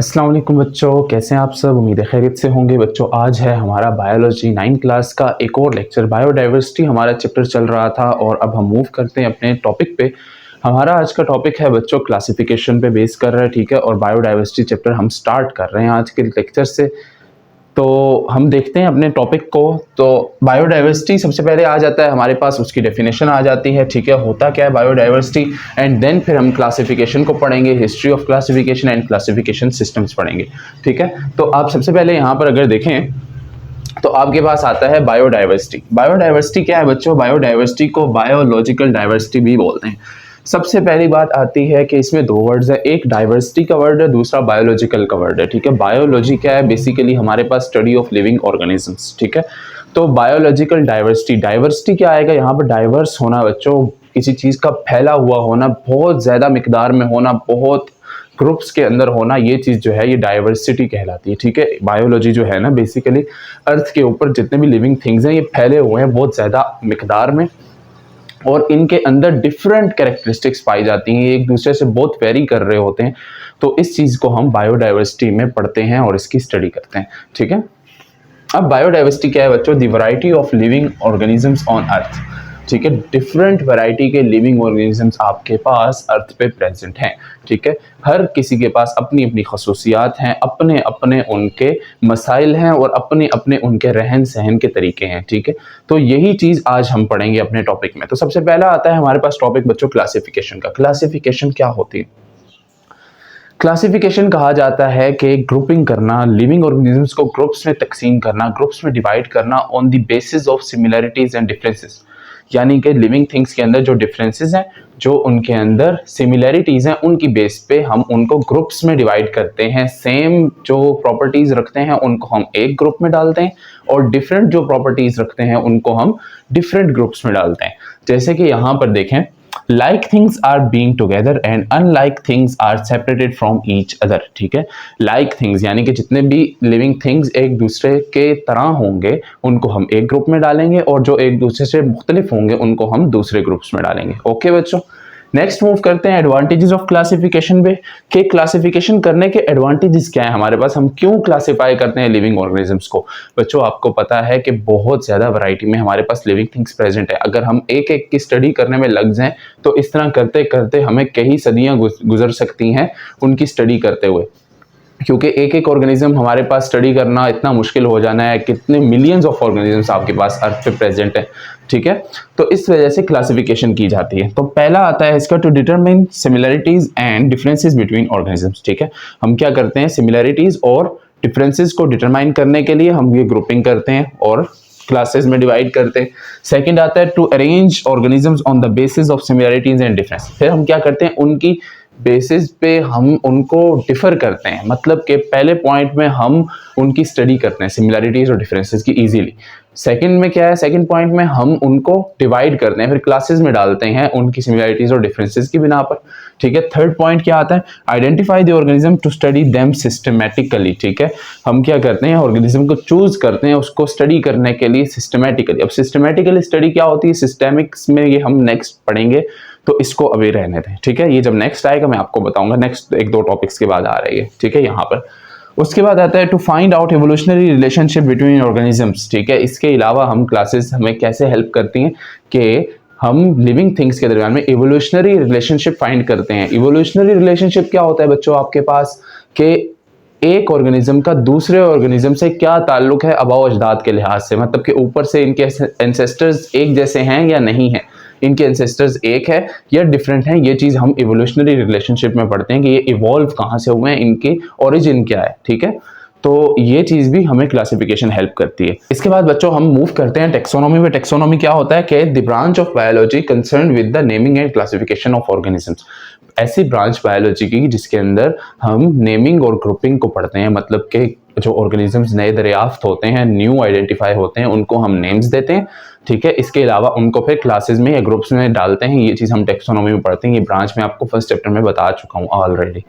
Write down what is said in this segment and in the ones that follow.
अस्सलाम वालेकुम बच्चों, कैसे हैं आप सब। उम्मीद है खैरियत से होंगे। बच्चों आज है हमारा बायोलॉजी 9 क्लास का एक और लेक्चर। बायोडाइवर्सिटी हमारा चैप्टर चल रहा था और अब हम मूव करते हैं अपने टॉपिक पे। हमारा आज का टॉपिक है बच्चों क्लासिफिकेशन पे बेस कर रहा है, ठीक है। और बायोडाइवर्सिटी चैप्टर हम स्टार्ट कर रहे हैं आज के लेक्चर से। तो हम देखते हैं अपने टॉपिक को। तो बायोडाइवर्सिटी सबसे पहले आ जाता है हमारे पास, उसकी डेफिनेशन आ जाती है, ठीक है। होता क्या है बायोडाइवर्सिटी, एंड देन फिर हम क्लासिफिकेशन को पढ़ेंगे, history of classification and classification systems पढ़ेंगे, ठीक है। तो आप सबसे पहले यहाँ पर अगर देखें तो आपके पास आता है बायोडाइवर्सिटी। बायोडाइवर्सिटी क्या है बच्चों? बायोडाइवर्सिटी को बायोलॉजिकल डाइवर्सिटी भी बोलते हैं। सबसे पहली बात आती है कि इसमें दो वर्ड्स है, एक डाइवर्सिटी का वर्ड है, दूसरा बायोलॉजिकल का वर्ड है, ठीक है। बायोलॉजी क्या है? बेसिकली हमारे पास स्टडी ऑफ लिविंग ऑर्गेनिजम्स, ठीक है। तो बायोलॉजिकल डाइवर्सिटी, डाइवर्सिटी क्या आएगा यहाँ पर? डाइवर्स होना बच्चों, किसी चीज का फैला हुआ होना, बहुत ज्यादा मिकदार में होना, बहुत ग्रुप्स के अंदर होना, ये चीज जो है ये डाइवर्सिटी कहलाती है, ठीक है। बायोलॉजी जो है ना बेसिकली अर्थ के ऊपर जितने भी लिविंग थिंग्स हैं ये फैले हुए हैं बहुत ज्यादा मिकदार में, और इनके अंदर डिफरेंट कैरेक्टरिस्टिक्स पाई जाती हैं, एक दूसरे से बहुत वेरी कर रहे होते हैं। तो इस चीज को हम बायोडाइवर्सिटी में पढ़ते हैं और इसकी स्टडी करते हैं, ठीक है। अब बायोडाइवर्सिटी क्या है बच्चों? The variety of living organisms on earth, ठीक है। डिफरेंट वैरायटी के लिविंग ऑर्गेनिजम्स आपके पास अर्थ पे प्रेजेंट हैं, ठीक है। हर किसी के पास अपनी अपनी खसूसियात हैं, अपने अपने उनके मसाइल हैं और अपने अपने उनके रहन सहन के तरीके हैं, ठीक है। तो यही चीज आज हम पढ़ेंगे अपने टॉपिक में। तो सबसे पहला आता है हमारे पास टॉपिक बच्चों क्लासिफिकेशन का। क्लासिफिकेशन क्या होती है? क्लासिफिकेशन कहा जाता है कि ग्रुपिंग करना, लिविंग ऑर्गेनिजम्स को ग्रुप्स में तकसीम करना, ग्रुप्स में डिवाइड करना on the basis of similarities and differences. यानी कि लिविंग थिंग्स के अंदर जो डिफरेंसेस हैं, जो उनके अंदर सिमिलरिटीज हैं, उनकी बेस पे हम उनको ग्रुप्स में डिवाइड करते हैं। सेम जो प्रॉपर्टीज रखते हैं उनको हम एक ग्रुप में डालते हैं, और डिफरेंट जो प्रॉपर्टीज रखते हैं उनको हम डिफरेंट ग्रुप्स में डालते हैं। जैसे कि यहाँ पर देखें, like things are being together and unlike things are separated from each other, ठीक है। like things यानी कि जितने भी living things एक दूसरे के तरह होंगे उनको हम एक ग्रुप में डालेंगे, और जो एक दूसरे से मुख्तलिफ होंगे उनको हम दूसरे ग्रुप्स में डालेंगे। ओके बच्चों, नेक्स्ट मूव करते हैं एडवांटेजेस ऑफ क्लासिफिकेशन पे, कि क्लासिफिकेशन करने के एडवांटेजेस क्या है हमारे पास, हम क्यों क्लासिफाई करते हैं लिविंग ऑर्गेनिजम्स को। बच्चों आपको पता है कि बहुत ज्यादा वैरायटी में हमारे पास लिविंग थिंग्स प्रेजेंट है। अगर हम एक एक की स्टडी करने में लग जाएं तो इस तरह करते करते हमें कई सदियां गुजर सकती हैं उनकी स्टडी करते हुए, क्योंकि एक एक ऑर्गेनिज्म हमारे पास स्टडी करना इतना मुश्किल हो जाना है। कितने मिलियंस ऑफ ऑर्गेनिजम्स आपके पास अर्थ पे प्रेजेंट है, ठीक है। तो इस वजह से क्लासिफिकेशन की जाती है। तो पहला आता है इसका, to determine similarities and differences between organisms, ठीक है। हम क्या करते हैं, सिमिलरिटीज और डिफरेंसेस को डिटरमाइन करने के लिए हम ये ग्रुपिंग करते हैं और क्लासेस में डिवाइड करते हैं। सेकंड आता है to arrange organisms on the basis of similarities and difference. फिर हम क्या करते हैं, उनकी बेसिस पे हम उनको डिफर करते हैं, मतलब कि पहले पॉइंट में हम उनकी स्टडी करते हैं सिमिलरिटीज और डिफरेंसेस की इजीली। सेकंड में क्या है, सेकंड पॉइंट में हम उनको डिवाइड करते हैं, फिर क्लासेस में डालते हैं उनकी सिमिलरिटीज और डिफरेंसेस की बिना पर, ठीक है। थर्ड पॉइंट क्या आता है, identify the organism to study them systematically, ठीक है। हम क्या करते हैं, ऑर्गेनिज्म को चूज करते हैं उसको स्टडी करने के लिए सिस्टमैटिकली। अब सिस्टमैटिकली स्टडी क्या होती है, सिस्टेमिक्स में ये हम नेक्स्ट पढ़ेंगे, तो इसको अभी रहने दें, ठीक है। ये जब नेक्स्ट आएगा मैं आपको बताऊंगा, नेक्स्ट एक दो टॉपिक्स के बाद आ रही है, ठीक है। यहाँ पर उसके बाद आता है to find out evolutionary relationship between organisms, ठीक है। इसके अलावा हम क्लासेस हमें कैसे हेल्प करती हैं कि हम लिविंग थिंग्स के दरमियान में एवोल्यूशनरी रिलेशनशिप फाइंड करते हैं। एवोल्यूशनरी रिलेशनशिप क्या होता है बच्चों आपके पास, कि एक ऑर्गेनिज्म का दूसरे ऑर्गेनिज्म से क्या ताल्लुक है अबाव अजदाद के लिहाज से, मतलब कि ऊपर से इनके एंसेस्टर्स एक जैसे हैं या नहीं है, इनके एंसेस्टर्स एक है या डिफरेंट हैं। ये चीज हम इवोल्यूशनरी रिलेशनशिप में पढ़ते हैं कि ये इवॉल्व कहाँ से हुए हैं, इनकी ओरिजिन क्या है, ठीक है। तो ये चीज भी हमें क्लासिफिकेशन हेल्प करती है। इसके बाद बच्चों हम मूव करते हैं टेक्सोनॉमी में। टेक्सोनॉमी क्या होता है कि the branch of biology concern with the naming and classification of organisms. ऐसी ब्रांच बायोलॉजी की जिसके अंदर हम नेमिंग और ग्रुपिंग को पढ़ते हैं, मतलब कि जो ऑर्गेनिजम्स नए दरियाफ्त होते हैं, न्यू आइडेंटिफाई होते हैं, उनको हम नेम्स देते हैं, ठीक है। इसके अलावा उनको फिर क्लासेस में या ग्रुप्स में डालते हैं। ये चीज हम टेक्सोनॉमी में पढ़ते हैं। ये ब्रांच में आपको फर्स्ट चैप्टर में बता चुका हूँ ऑलरेडी।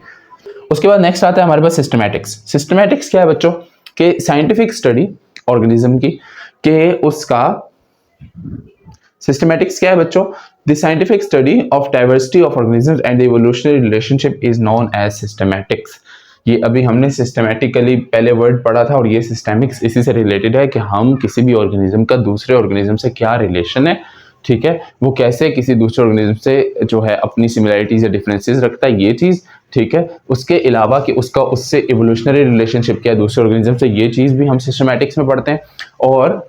उसके बाद नेक्स्ट आता है हमारे पास सिस्टमैटिक्स। सिस्टमैटिक्स क्या है बच्चों, कि साइंटिफिक स्टडी ऑर्गेनिज्म की, के उसका सिस्टमैटिक्स क्या है बच्चों, the scientific study of diversity of organisms and the evolutionary relationship is known as systematics. ये अभी हमने सिस्टमेटिकली पहले वर्ड पढ़ा था और ये सिस्टेमिक्स इसी से रिलेटेड है कि हम किसी भी ऑर्गेनिज्म का दूसरे ऑर्गेनिज्म से क्या रिलेशन है, ठीक है, वो कैसे किसी दूसरे ऑर्गेनिज्म से जो है अपनी सिमिलरिटीज या डिफरेंसेस रखता है, ये चीज़, ठीक है। उसके अलावा कि उसका उससे इवोल्यूशनरी रिलेशनशिप क्या है दूसरे ऑर्गेनिज्म से, ये चीज़ भी हम सिस्टमेटिक्स में पढ़ते हैं। और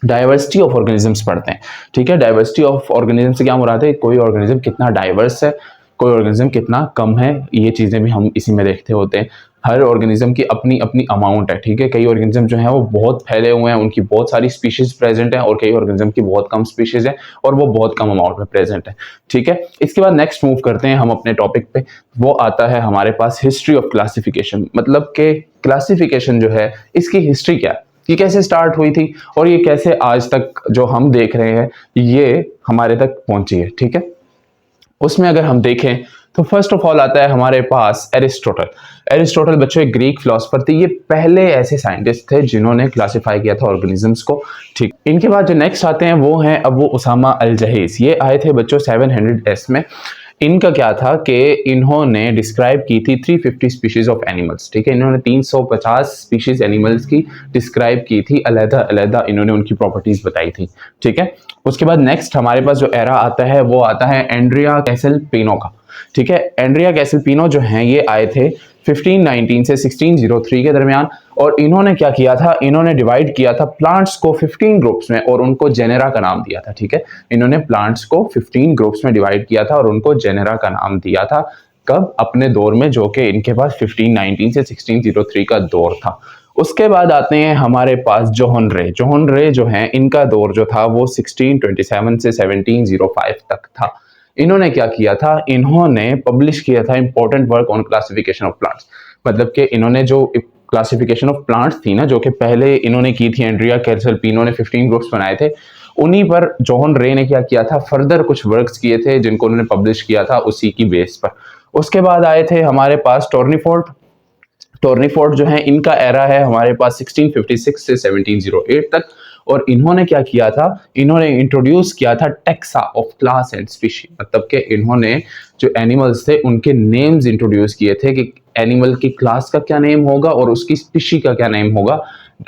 डाइवर्सिटी ऑफ ऑर्गेनिजम्स पढ़ते हैं, ठीक है। डाइवर्सिटी ऑफ ऑर्गेनिज्म से क्या मुराद है, कोई ऑर्गेनिज्म कितना डाइवर्स है, कोई ऑर्गेनिज्म कितना कम है, ये चीज़ें भी हम इसी में देखते होते हैं। हर ऑर्गेनिज्म की अपनी अपनी अमाउंट है, ठीक है। कई ऑर्गेनिज्म जो है वो बहुत फैले हुए हैं, उनकी बहुत सारी स्पीशीज प्रेजेंट है, और कई ऑर्गेनिज्म की बहुत कम स्पीशीज है और वो बहुत कम अमाउंट में प्रेजेंट है, ठीक है। इसके बाद नेक्स्ट मूव करते हैं हम अपने टॉपिक पे, वो आता है हमारे पास हिस्ट्री ऑफ क्लासिफिकेशन। मतलब कि क्लासिफिकेशन जो है इसकी हिस्ट्री क्या है, ये कैसे स्टार्ट हुई थी और ये कैसे आज तक जो हम देख रहे हैं ये हमारे तक पहुंची है, ठीक है। उसमें अगर हम देखें तो फर्स्ट ऑफ ऑल आता है हमारे पास एरिस्टोटल। एरिस्टोटल बच्चों एक ग्रीक फिलोसफर थे, ये पहले ऐसे साइंटिस्ट थे जिन्होंने क्लासिफाई किया था ऑर्गेनिजम्स को, ठीक। इनके बाद जो नेक्स्ट आते हैं वो हैं अबू उसामा अल जहीस। ये आए थे बच्चों 700 एस में। इनका क्या था कि इन्होंने डिस्क्राइब की थी 350 स्पीशीज ऑफ एनिमल्स, ठीक है। इन्होंने 350 स्पीशीज एनिमल्स की डिस्क्राइब की थी, अलग अलग इन्होंने उनकी प्रॉपर्टीज बताई थी, ठीक है। उसके बाद नेक्स्ट हमारे पास जो एरा आता है वो आता है एंड्रिया कैसलपिनो का, ठीक है। एंड्रिया कैसलपिनो जो हैं ये आए थे 1519 से 1603 के दरमियान, और इन्होंने क्या किया था, इन्होंने डिवाइड किया था प्लांट्स को 15 ग्रुप्स में और उनको जेनेरा का नाम दिया था, ठीक है। इन्होंने प्लांट्स को 15 ग्रुप्स में डिवाइड किया था और उनको जेनेरा का नाम दिया था। कब? अपने दौर में, जो कि इनके पास 1519 से 1603 का दौर था। उसके बाद आते हैं हमारे पास जोहन रे। जोहन रे जो हैं इनका दौर जो था वो 1627 से 1705 तक था। इन्होंने क्या किया था, इन्होंने पब्लिश किया था important work on classification of plants. मतलब कि इन्होंने जो क्लासिफिकेशन ऑफ प्लांट्स थी ना, जो कि पहले इन्होंने की थी, एंड्रिया कैसलपिनो ने 15 ग्रुप्स बनाए थे, उन्हीं पर जोहन रे ने क्या किया था, फर्दर कुछ वर्क्स किए थे जिनको उन्होंने पब्लिश किया था उसी की बेस पर। उसके बाद आए थे हमारे पास टोर्नीफोर्ड। टोर्नीफोर्ड जो है इनका एरा है हमारे पास 1656 से 1708 तक, और इन्होंने क्या किया था, इन्होंने इंट्रोड्यूस किया था taxa of class and species. मतलब कि इन्होंने जो एनिमल्स थे उनके नेम्स इंट्रोड्यूस किए थे कि एनिमल की क्लास का क्या नेम होगा और उसकी स्पीशी का क्या नेम होगा,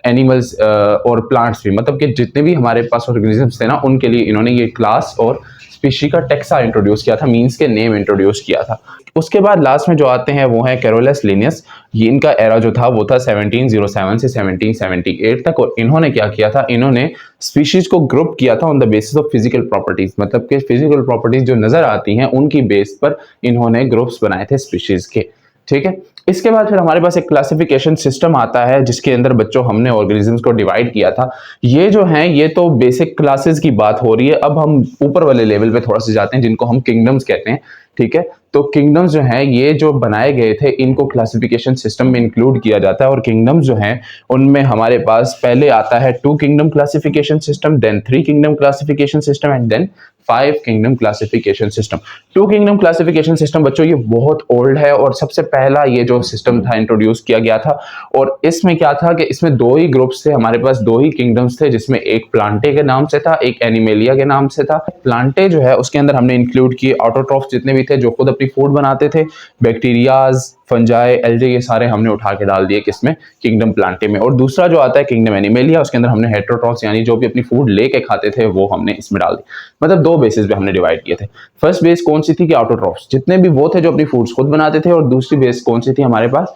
एनिमल्स और प्लांट्स भी, मतलब कि जितने भी हमारे पास ऑर्गेनिजम्स थे ना उनके लिए इन्होंने ये क्लास और स्पीशी का टेक्सा इंट्रोड्यूस किया था, मीन्स के नेम इंट्रोड्यूस किया था। उसके बाद लास्ट में जो आते हैं वो है कैरोलस लिनियस। ये इनका एरा जो था वो था 1707 से 1778 तक, और इन्होंने क्या किया था, इन्होंने स्पीशीज को ग्रुप किया था on the basis of physical properties. मतलब कि फिजिकल प्रॉपर्टीज जो नजर आती हैं उनकी बेस पर इन्होंने ग्रुप्स बनाए थे स्पीशीज के, ठीक है। इसके बाद फिर हमारे पास एक क्लासिफिकेशन सिस्टम आता है जिसके अंदर बच्चों हमने ऑर्गेनिजम्स को डिवाइड किया था। ये जो हैं ये तो बेसिक क्लासेस की बात हो रही है, अब हम ऊपर वाले लेवल पे थोड़ा सा जाते हैं जिनको हम किंगडम्स कहते हैं, ठीक है। तो किंगडम्स जो हैं ये जो बनाए गए थे इनको क्लासिफिकेशन सिस्टम में इंक्लूड किया जाता है, और किंगडम्स जो हैं उनमें हमारे पास पहले आता है 2 kingdom classification system, then 3 kingdom classification system and then 5 kingdom classification system. 2 kingdom classification system बच्चों ये बहुत ओल्ड है और सबसे पहला ये जो सिस्टम था इंट्रोड्यूस किया गया था, और इसमें क्या था कि इसमें 2 ही ग्रुप्स थे, हमारे पास 2 ही किंगडम्स थे, जिसमें एक प्लांटे के नाम से था, एक एनिमेलिया के नाम से था। प्लांटे जो है उसके अंदर हमने इंक्लूड किए ऑटोट्रॉफ्स जितने भी थे जो खुद अपनी फूड बनाते थे, बैक्टीरियाज, फंजाई, एल्जे, ये सारे हमने उठा के डाल दिए किसमें, किंगडम प्लांटे में। और दूसरा जो आता है किंगडम एनिमेलिया, उसके अंदर हमने हेटेरोट्रॉफ्स यानी जो भी अपनी फूड लेके खाते थे वो हमने इसमें डाल दी। मतलब 2 बेसिस पे हमने डिवाइड किए थे। फर्स्ट बेस कौन सी थी कि ऑटोट्रॉफ्स, जितने भी वो थे जो अपनी फूड्स खुद बनाते थे, और दूसरी बेस कौन सी थी हमारे पास,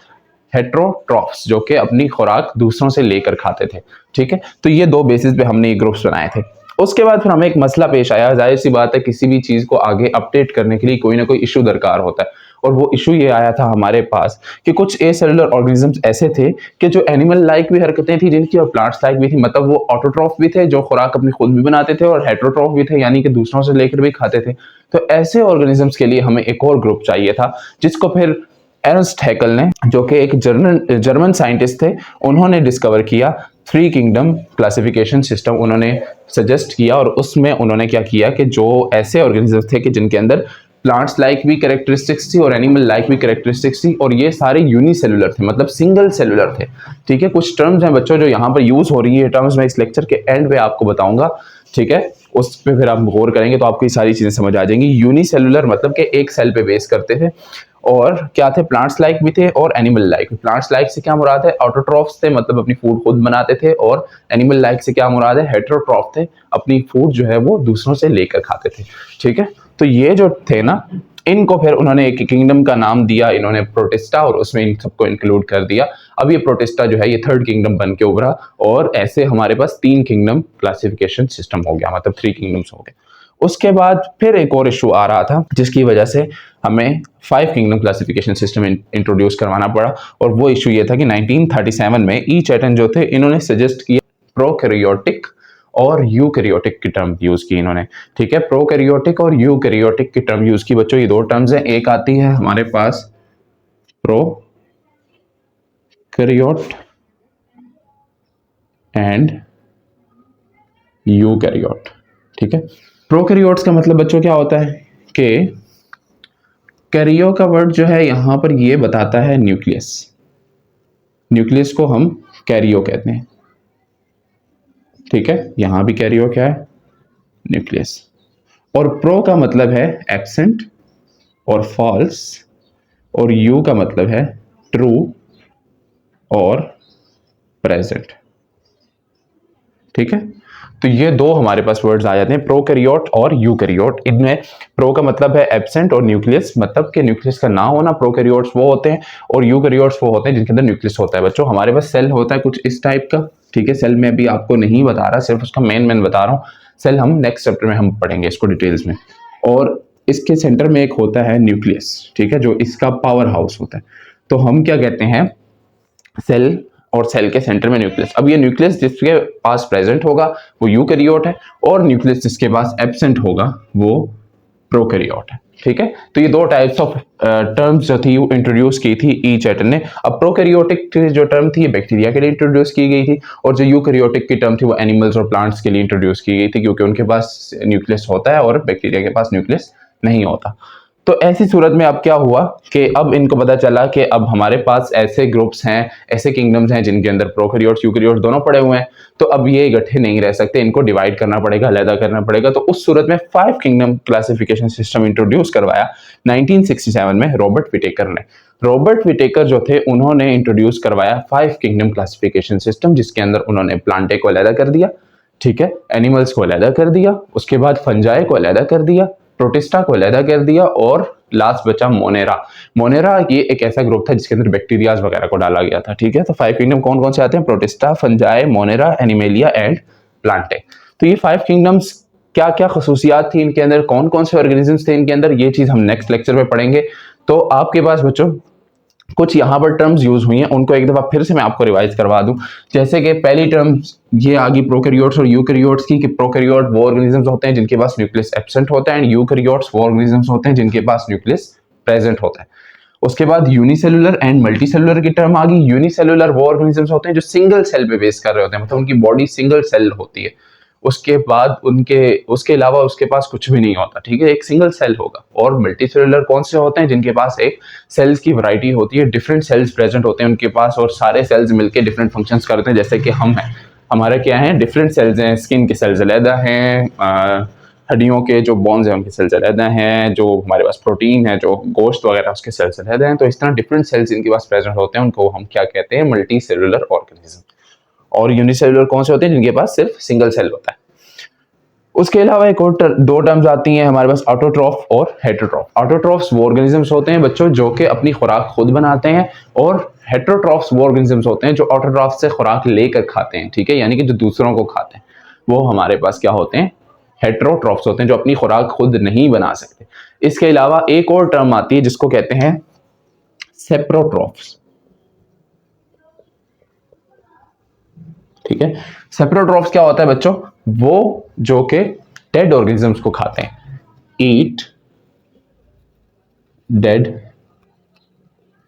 हेटेरोट्रॉफ्स, जो कि अपनी खुराक दूसरों से लेकर खाते थे, ठीक है। तो ये 2 बेसिस पे हमने ये ग्रुप्स बनाए थे। उसके बाद फिर हमें एक मसला पेश आया, जाहिर सी बात है किसी भी चीज को आगे अपडेट करने के लिए कोई ना कोई इशू दरकार होता है, और वो इशू ये आया था हमारे पास कि कुछ एसेलुलर ऑर्गेनिजम्स ऐसे थे कि जो एनिमल लाइक भी हरकतें थी जिनकी, और प्लांट्स लाइक भी थी। मतलब वो ऑटोट्रॉफ भी थे जो खुराक अपनी खुद भी बनाते थे, और हेटेरोट्रॉफ भी थे यानी कि दूसरों से लेकर भी खाते थे। तो ऐसे ऑर्गेनिजम्स के लिए हमें एक और ग्रुप चाहिए था, जिसको फिर एर्नस्ट हैकल ने, जो कि एक जर्मन साइंटिस्ट थे, उन्होंने डिस्कवर किया 3 किंगडम क्लासिफिकेशन सिस्टम उन्होंने सजेस्ट किया। और उसमें उन्होंने क्या किया कि जो ऐसे ऑर्गेनिजम्स थे कि जिनके अंदर प्लांट्स लाइक भी कैरेक्टरिस्टिक्स थी और एनिमल लाइक भी कैरेक्टरिस्टिक्स थी, और ये सारे यूनिसेलुलर थे, मतलब सिंगल सेलुलर थे, ठीक है। कुछ टर्म्स हैं बच्चों जो यहाँ पर यूज हो रही है टर्म्स, मैं इस लेक्चर के एंड पे आपको बताऊंगा, ठीक है। उस पर फिर आप गौर करेंगे तो आपको ये सारी चीजें समझ आ जाएंगी। यूनिसेलुलर मतलब कि एक सेल पे बेस करते थे, और क्या थे, प्लांट्स लाइक भी थे और एनिमल लाइक। प्लांट्स लाइक से क्या मुराद है, ऑटोट्रॉफ्स थे, मतलब अपनी फूड खुद बनाते थे, और एनिमल लाइक से क्या मुराद है, हेटेरोट्रॉफ थे, अपनी फूड जो है वो दूसरों से लेकर खाते थे। ठीक है, तो ये जो थे ना, इनको फिर उन्होंने एक किंगडम का नाम दिया इन्होंने, प्रोटिस्टा, और उसमें इन सबको इंक्लूड कर दिया। अब ये प्रोटिस्टा जो है ये थर्ड किंगडम बन के उभरा, और ऐसे हमारे पास 3 किंगडम क्लासिफिकेशन सिस्टम हो गया, मतलब 3 किंगडम्स हो गए। उसके बाद फिर एक और इशू आ रहा था जिसकी वजह से हमें 5 किंगडम क्लासिफिकेशन सिस्टम इंट्रोड्यूस करवाना पड़ा, और वो इशू ये था कि 1937 में ई चैटन जो थे इन्होंने सजेस्ट किया प्रोकैरियोटिक और यूकैरियोटिक की टर्म यूज की इन्होंने। ठीक है, प्रोकैरियोटिक और यूकैरियोटिक की टर्म यूज की बच्चों। ये 2 टर्म्स हैं, एक आती है हमारे पास प्रोकैरियोट एंड यूकैरियोट। ठीक है, प्रोकैरियोट्स का मतलब बच्चों क्या होता है कि कैरियो का वर्ड जो है यहां पर ये बताता है न्यूक्लियस, न्यूक्लियस को हम कैरियो कहते हैं। ठीक है, यहां भी कैरियो क्या है, न्यूक्लियस। और प्रो का मतलब है एब्सेंट और फॉल्स, और यू का मतलब है ट्रू और प्रेजेंट। ठीक है, तो ये 2 हमारे पास वर्ड्स आ जाते हैं, प्रोकैरियोट और यूकैरियोट। इनमें प्रो का मतलब है एब्सेंट और न्यूक्लियस, मतलब कि न्यूक्लियस का ना होना। प्रोकैरियोट्स वो होते हैं और यूकैरियोट्स वो होते हैं जिनके अंदर न्यूक्लियस होता है। बच्चों हमारे पास सेल होता है कुछ इस टाइप का। ठीक है, सेल में अभी आपको नहीं बता रहा, सिर्फ उसका मेन बता रहा हूँ। सेल हम नेक्स्ट चैप्टर में हम पढ़ेंगे इसको डिटेल्स में। और इसके सेंटर में एक होता है न्यूक्लियस, ठीक है, जो इसका पावर हाउस होता है। तो हम क्या कहते हैं, सेल और सेल के सेंटर में न्यूक्लियस। अब ये न्यूक्लियस जिसके पास प्रेजेंट होगा वो यूकैरियोट है, और न्यूक्लियस जिसके पास एब्सेंट होगा वो प्रोकैरियोट है। ठीक है, तो ये 2 टाइप्स ऑफ टर्म्स जो थी वो इंट्रोड्यूस की थी ई चैटन ने। अब प्रोकैरियोटिक जो टर्म थी ये बैक्टीरिया के लिए इंट्रोड्यूस की गई थी, और जो यूकैरियोटिक की टर्म थी वो एनिमल्स और प्लांट्स के लिए इंट्रोड्यूस की गई थी, क्योंकि उनके पास न्यूक्लियस होता है और बैक्टीरिया के पास न्यूक्लियस नहीं होता। तो ऐसी सूरत में अब क्या हुआ कि अब इनको पता चला कि अब हमारे पास ऐसे ग्रुप्स हैं, ऐसे किंगडम्स हैं जिनके अंदर प्रोकैरियोट्स यूकैरियोट्स दोनों पड़े हुए हैं। तो अब ये इकट्ठे नहीं रह सकते, इनको डिवाइड करना पड़ेगा, अलग करना पड़ेगा। तो उस सूरत में 5 किंगडम क्लासिफिकेशन सिस्टम इंट्रोड्यूस करवाया 1967 में रॉबर्ट विटेकर ने। रॉबर्ट विटेकर जो थे उन्होंने इंट्रोड्यूस करवाया 5 किंगडम क्लासिफिकेशन सिस्टम, जिसके अंदर उन्होंने प्लांटे को अलग कर दिया, ठीक है, एनिमल्स को अलग कर दिया, उसके बाद फंजाई को अलग कर दिया, प्रोटिस्टा को अलग कर दिया, और लास्ट बचा मोनेरा। मोनेरा ये एक ऐसा ग्रुप था जिसके अंदर बैक्टीरियाज वगैरह को डाला गया था। ठीक है, तो 5 किंगडम कौन कौन से आते हैं, protista, fungi, Monera, animalia and Plantae. तो ये 5 किंगडम्स क्या क्या खसूसियात थी इनके अंदर, कौन कौन से ऑर्गेनिजम्स थे इनके अंदर, ये चीज हम नेक्स्ट लेक्चर में पढ़ेंगे। तो आपके पास बच्चों कुछ यहाँ पर टर्म्स यूज हुई हैं, उनको एक दफा फिर से मैं आपको रिवाइज करवा दूं। जैसे कि पहली टर्म्स ये आ गई प्रोकैरियोट्स और यूकैरियोट्स की, कि प्रोकैरियोट वो ऑर्गेनिजम्स होते हैं जिनके पास न्यूक्लियस एब्सेंट होता है, एंड यूकैरियोट्स वो ऑर्गेनिजम्स होते हैं जिनके पास न्यूक्लियस प्रेजेंट होता है। उसके बाद यूनिसेलुलर एंड मल्टीसेलुलर की टर्म आ गई। यूनिसेलुलर वो ऑर्गेनिजम्स होते हैं जो सिंगल सेल पे बेस कर रहे होते हैं, मतलब उनकी बॉडी सिंगल सेल होती है, उसके बाद उसके अलावा उसके पास कुछ भी नहीं होता। ठीक है, एक सिंगल सेल होगा। और मल्टीसेलुलर कौन से होते हैं, जिनके पास एक सेल्स की वैरायटी होती है, डिफरेंट सेल्स प्रेजेंट होते हैं उनके पास, और सारे सेल्स मिलके डिफरेंट फंक्शंस करते हैं। जैसे कि हम हैं, हमारे क्या है, डिफरेंट सेल्स हैं, स्किन के सेल्स अलग हैं, हड्डियों के जो बोन्स हैं उनके सेल्स अलग हैं, जो हमारे पास प्रोटीन है, जो गोश्त वगैरह उसके सेल्स अलग हैं। तो इस तरह डिफरेंट सेल्स इनके पास प्रेजेंट होते हैं, उनको हम क्या कहते हैं, मल्टी सेलुलर ऑर्गेनिज्म। और यूनिसेलुलर कौन से होते हैं, जिनके पास सिर्फ सिंगल सेल होता है। उसके अलावा एक और 2 टर्म्स आती हैं हमारे पास, ऑटोट्रॉफ और हेटेरोट्रॉफ। ऑटोट्रॉफ्स वो ऑर्गेनिजम्स होते हैं बच्चों जो कि अपनी खुराक खुद बनाते हैं, और हेटेरोट्रॉफ्स वो ऑर्गेनिजम्स होते हैं जो ऑटोट्रॉफ से खुराक लेकर खाते हैं। ठीक है, यानी कि जो दूसरों को खाते हैं वो हमारे पास क्या होते हैं, हेटेरोट्रॉफ्स होते हैं, जो अपनी खुराक खुद नहीं बना सकते। इसके अलावा एक और टर्म आती है जिसको कहते हैं सेप्रोट्रॉफ्स। ठीक है, सेप्रोट्रॉफ्स क्या होता है बच्चों, वो जो कि डेड ऑर्गेनिजम्स को खाते हैं, ईट डेड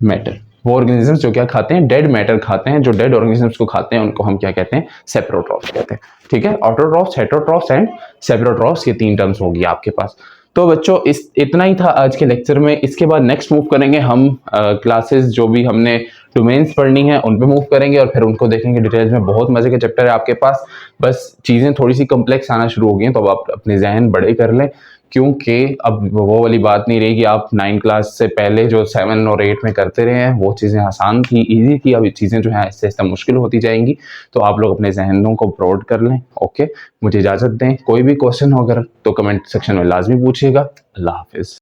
मैटर। वो ऑर्गेनिजम्स जो क्या खाते हैं, डेड मैटर खाते हैं, जो डेड ऑर्गेनिजम्स को खाते हैं उनको हम क्या कहते हैं, सेप्रोट्रॉफ्स कहते हैं। ठीक है, ऑटोट्रॉफ्स, हेटेरोट्रॉफ्स एंड सेप्रोट्रॉफ्स, ये 3 टर्म्स होगी आपके पास। तो बच्चों इतना ही था आज के लेक्चर में। इसके बाद नेक्स्ट मूव करेंगे हम क्लासेस जो भी हमने डोमेन्स पढ़नी है उन पे मूव करेंगे और फिर उनको देखेंगे डिटेल्स में। बहुत मजे के चैप्टर है आपके पास, बस चीज़ें थोड़ी सी कम्प्लेक्स आना शुरू हो गई हैं तो अब आप अपने जहन बड़े कर लें, क्योंकि अब वो वाली बात नहीं रही कि आप 9 क्लास से पहले जो 7 और 8 में करते रहे हैं वो चीज़ें आसान थी, ईजी थी। अब ये चीज़ें जो हैं आहिस्ता आहिस्ता मुश्किल होती जाएंगी, तो आप लोग अपने जहनों को ब्रॉड कर लें। ओके, मुझे इजाज़त दें। कोई भी क्वेश्चन हो अगर तो कमेंट सेक्शन में लाजमी पूछिएगा। अल्लाह हाफिज़।